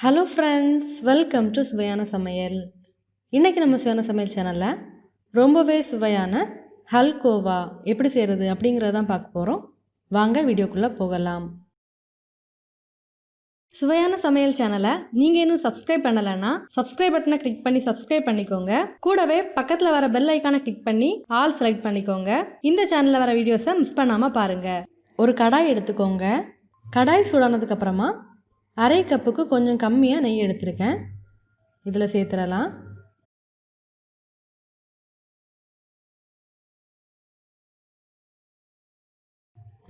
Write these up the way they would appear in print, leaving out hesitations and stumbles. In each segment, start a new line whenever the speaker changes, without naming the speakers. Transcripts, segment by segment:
Hello friends, welcome to Suvaiyana Samayal. இன்னைக்கு நம்ம சுவையான சமையல் சேனல்ல ரொம்பவே சுவையான halkova எப்படி செய்யறது அப்படிங்கறத தான் பார்க்க போறோம். வாங்க வீடியோக்குள்ள போகலாம். சுவையான சமையல் சேனலை நீங்க இன்னும் சப்ஸ்கிரைப் பண்ணலனா சப்ஸ்கிரைப் பட்டனை கிளிக் பண்ணி சப்ஸ்கிரைப் பண்ணிக்கோங்க. கூடவே பக்கத்துல வர பெல் ஐகானை கிளிக் பண்ணி ஆல் செலக்ட் பண்ணிக்கோங்க. இந்த சேனல்ல வர வீடியோஸை மிஸ் பண்ணாம பாருங்க. ஒரு கடாய் எடுத்துக்கோங்க. கடாய் சூடானதுக்கு அப்புறமா அரை கப்புக்கு கொஞ்சம் கம்மியாக நெய் எடுத்திருக்கேன். இதில் சேர்த்துடலாம்.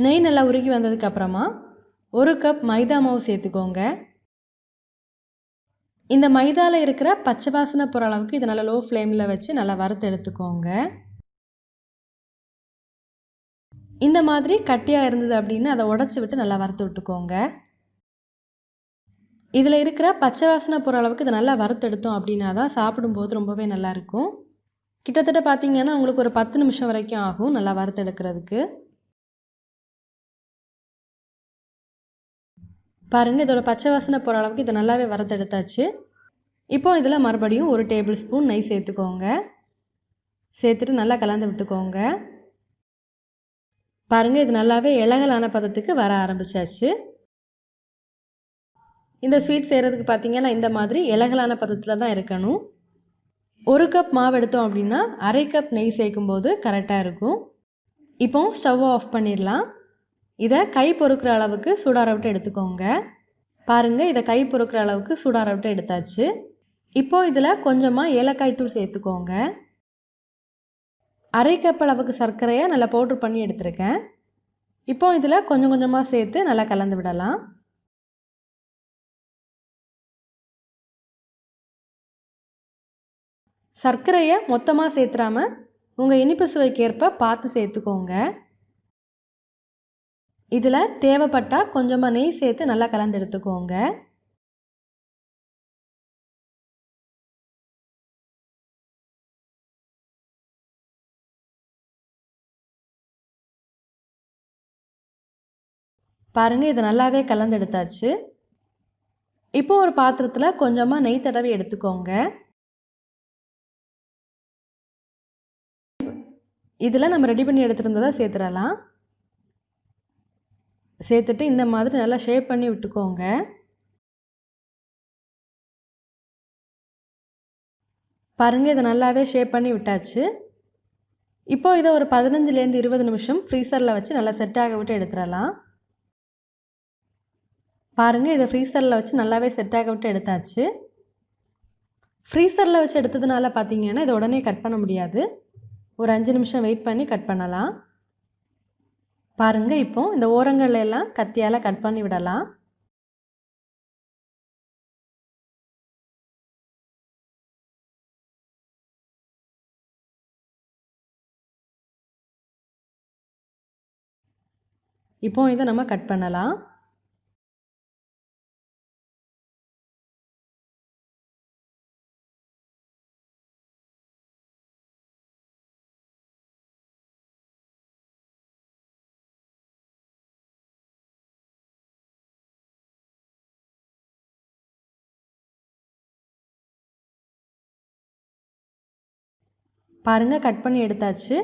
நெய் நல்லா உருகி வந்ததுக்கு அப்புறமா ஒரு கப் மைதா மாவு சேர்த்துக்கோங்க. இந்த மைதாவில் இருக்கிற பச்சை வாசனை போகிற அளவுக்கு இதை நல்லா லோ ஃப்ளேமில் வச்சு நல்லா வறுத்து எடுத்துக்கோங்க. இந்த மாதிரி கட்டியாக இருந்தது அப்படின்னு அதை உடச்சி விட்டு நல்லா வறுத்து விட்டுக்கோங்க. இதில் இருக்கிற பச்சை வாசனை போகிற அளவுக்கு இதை நல்லா வறுத்தெடுத்தோம் அப்படின்னா தான் சாப்பிடும்போது ரொம்பவே நல்லாயிருக்கும். கிட்டத்தட்ட பார்த்திங்கன்னா உங்களுக்கு ஒரு 10 நிமிஷம் வரைக்கும் ஆகும் நல்லா வறுத்தெடுக்கிறதுக்கு. பாருங்கள், இதோட பச்சை வாசனை போகிற அளவுக்கு இதை நல்லாவே வறுத்தெடுத்தாச்சு. இப்போ இதில் மறுபடியும் 1 டேபிள் ஸ்பூன் நெய் சேர்த்துக்கோங்க. சேர்த்துட்டு நல்லா கலந்து விட்டுக்கோங்க. பாருங்கள், இது நல்லாவே இலகலான பதத்துக்கு வர ஆரம்பிச்சாச்சு. இந்த ஸ்வீட் செய்கிறதுக்கு பார்த்திங்கன்னா இந்த மாதிரி இலகலான பதத்தில் தான் இருக்கணும். 1 கப் மாவு எடுத்தோம் அப்படின்னா அரை கப் நெய் சேர்க்கும்போது கரெக்டாக இருக்கும். இப்போ ஸ்டவ் ஆஃப் பண்ணிடலாம். இதை கை பொறுக்கிற அளவுக்கு சூடார விட்டு எடுத்துக்கோங்க. பாருங்கள், இதை கை பொறுக்கிற அளவுக்கு சூடார விட்டு எடுத்தாச்சு. இப்போ இதில் கொஞ்சமாக ஏலக்காய் தூள் சேர்த்துக்கோங்க. அரை கப் அளவுக்கு சர்க்கரையை நல்லா பவுட்ரு பண்ணி எடுத்துருக்கேன். இப்போ இதில் கொஞ்சம் கொஞ்சமாக சேர்த்து நல்லா கலந்து விடலாம். சர்க்கரையை மொத்தமாக சேர்த்துறாம உங்கள் இனிப்பு சுவைக்கேற்ப பார்த்து சேர்த்துக்கோங்க. இதில் தேவைப்பட்டால் கொஞ்சமாக நெய் சேர்த்து நல்லா கலந்து எடுத்துக்கோங்க. பாருங்கள், இது நல்லாவே கலந்து எடுத்தாச்சு. இப்போ ஒரு பாத்திரத்தில் கொஞ்சமாக நெய் தடவி எடுத்துக்கோங்க. இதில் நம்ம ரெடி பண்ணி எடுத்துருந்ததை சேர்த்துடலாம். சேர்த்துட்டு இந்த மாதிரி நல்லா ஷேப் பண்ணி விட்டுக்கோங்க. பாருங்கள், இதை நல்லாவே ஷேப் பண்ணி விட்டாச்சு. இப்போ இதை ஒரு 15லேருந்து 20 நிமிஷம் ஃப்ரீசரில் வச்சு நல்லா செட் ஆக விட்டு எடுத்துடலாம். பாருங்கள், இதை ஃப்ரீசரில் வச்சு நல்லாவே செட் ஆக விட்டு எடுத்தாச்சு. ஃப்ரீசரில் வச்சு எடுத்ததுனால பார்த்தீங்கன்னா இதை உடனே கட் பண்ண முடியாது. ஒரு 5 நிமிஷம் வெயிட் பண்ணி கட் பண்ணலாம். பாருங்கள், இப்போ இந்த ஓரங்கள்ல எல்லாம் கத்தியால் கட் பண்ணி விடலாம். இப்போ இதை நம்ம கட் பண்ணலாம். பாருங்கள், கட் பண்ணி எடுத்தாச்சு.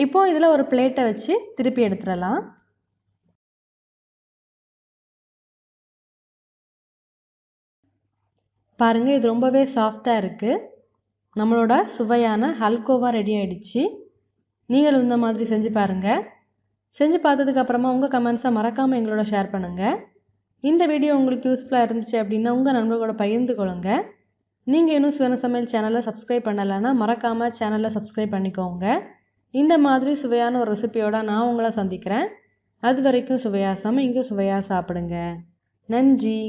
இப்போ இதில் ஒரு பிளேட்டை வச்சு திருப்பி எடுத்துடலாம். பாருங்கள், இது ரொம்பவே சாஃப்டாக இருக்குது. நம்மளோட சுவையான ஹல்கோவா ரெடி ஆகிடுச்சு. நீங்களும் இந்த மாதிரி செஞ்சு பாருங்கள். செஞ்சு பார்த்ததுக்கப்புறமா உங்கள் கமெண்ட்ஸை மறக்காமல் எங்களோட ஷேர் பண்ணுங்கள். இந்த வீடியோ உங்களுக்கு யூஸ்ஃபுல்லாக இருந்துச்சு அப்படின்னா உங்கள் நண்பர்களோட பகிர்ந்து கொள்ளுங்க. நீங்கள் இன்னும் சுவையான சமையல் சேனலை சப்ஸ்கிரைப் பண்ணலைன்னா மறக்காமல் சேனலை சப்ஸ்கிரைப் பண்ணிக்கோங்க. இந்த மாதிரி சுவையான ஒரு ரெசிபியோட நான் உங்களை சந்திக்கிறேன். அது வரைக்கும் சுவையாக சமைங்க, சுவையாக சாப்பிடுங்க. நன்றி.